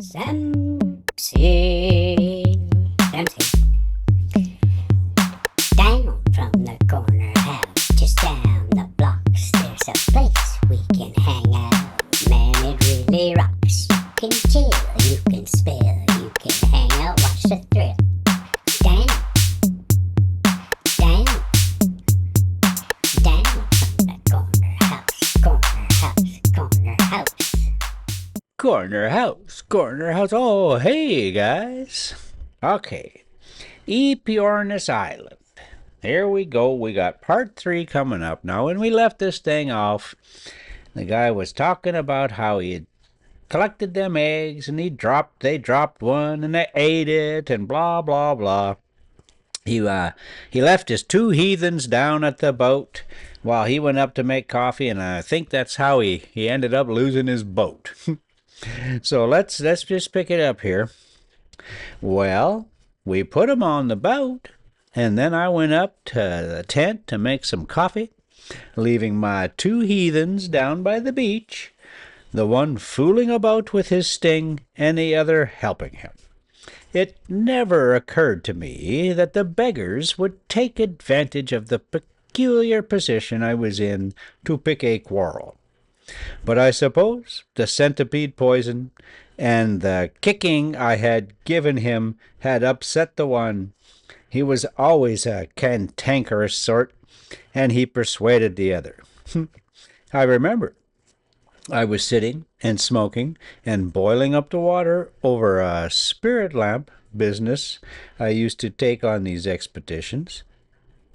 Samson. Down from the corner house, just down the blocks, there's a place we can hang out. Man, it really rocks. You can chill, you can spill, you can hang out, watch the thrill. Down, down, down from the corner house, corner house, corner house. Corner house, corner house. Oh, hey, guys. Okay. Aepyornis Island. Here we go. We got part 3 coming up. Now, when we left this thing off, the guy was talking about how he had collected them eggs and they dropped one and they ate it and blah, blah, blah. He left his 2 heathens down at the boat while he went up to make coffee, and I think that's how he ended up losing his boat. So let's just pick it up here. Well, we put him on the boat, and then I went up to the tent to make some coffee, leaving my 2 heathens down by the beach, the one fooling about with his sting and the other helping him. It never occurred to me that the beggars would take advantage of the peculiar position I was in to pick a quarrel. But I suppose the centipede poison and the kicking I had given him had upset the one. He was always a cantankerous sort, and he persuaded the other. I remember I was sitting and smoking and boiling up the water over a spirit lamp business I used to take on these expeditions.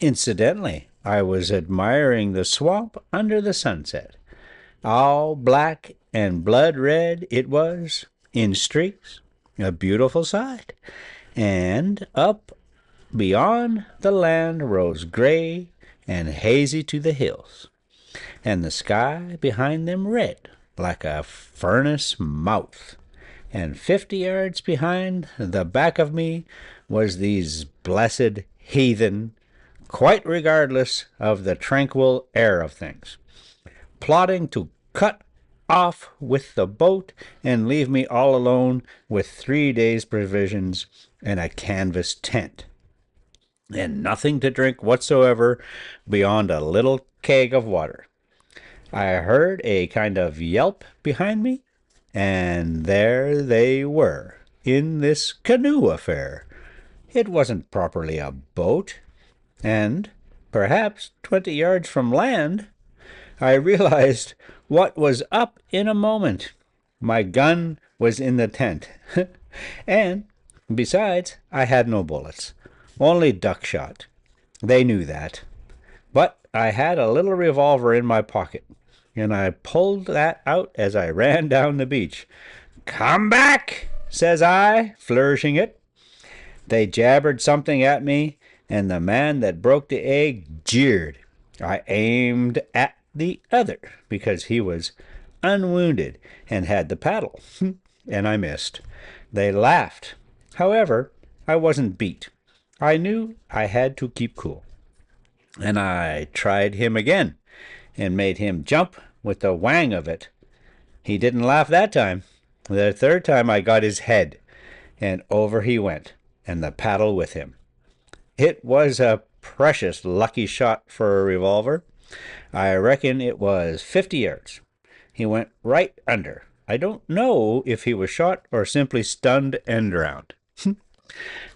Incidentally, I was admiring the swamp under the sunset. All black and blood red it was, in streaks, a beautiful sight. And up beyond the land rose gray and hazy to the hills, and the sky behind them red, like a furnace mouth. And 50 yards behind the back of me was these blessed heathen, quite regardless of the tranquil air of things, plotting to cut off with the boat and leave me all alone with 3 days' provisions and a canvas tent, and nothing to drink whatsoever beyond a little keg of water. I heard a kind of yelp behind me, and there they were, in this canoe affair. It wasn't properly a boat, and perhaps 20 yards from land, I realized what was up in a moment. My gun was in the tent, and besides, I had no bullets, only duck shot. They knew that. But I had a little revolver in my pocket, and I pulled that out as I ran down the beach. "Come back," says I, flourishing it. They jabbered something at me, and the man that broke the egg jeered. I aimed at the other because he was unwounded and had the paddle, and I missed. They laughed. However, I wasn't beat. I knew I had to keep cool, and I tried him again and made him jump with the wang of it. He didn't laugh that time. The 3rd time I got his head, and over he went, and the paddle with him. It was a precious lucky shot for a revolver. I reckon it was 50 yards. He went right under. I don't know if he was shot or simply stunned and drowned.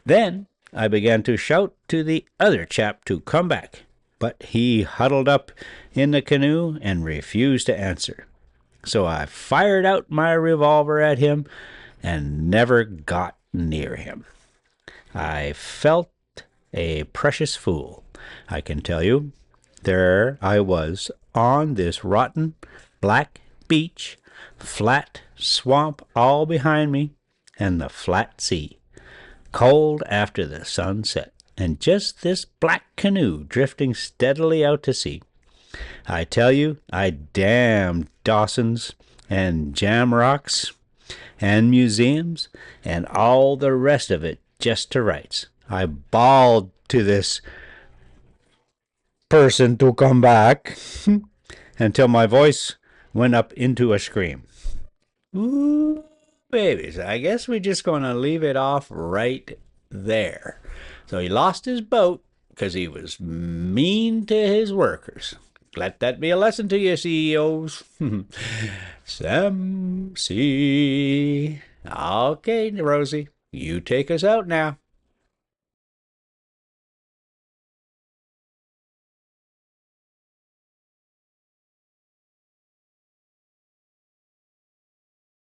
Then I began to shout to the other chap to come back, but he huddled up in the canoe and refused to answer. So I fired out my revolver at him and never got near him. I felt a precious fool, I can tell you. There I was on this rotten black beach, flat swamp all behind me, and the flat sea, cold after the sun set, and just this black canoe drifting steadily out to sea. I tell you, I damned Dawson's and Jamrocks and museums and all the rest of it just to rights. I bawled to this person to come back until my voice went up into a scream. Ooh, babies. I guess we're just going to leave it off right there. So he lost his boat because he was mean to his workers. Let that be a lesson to you, CEOs. Sam C. Okay, Rosie, you take us out now.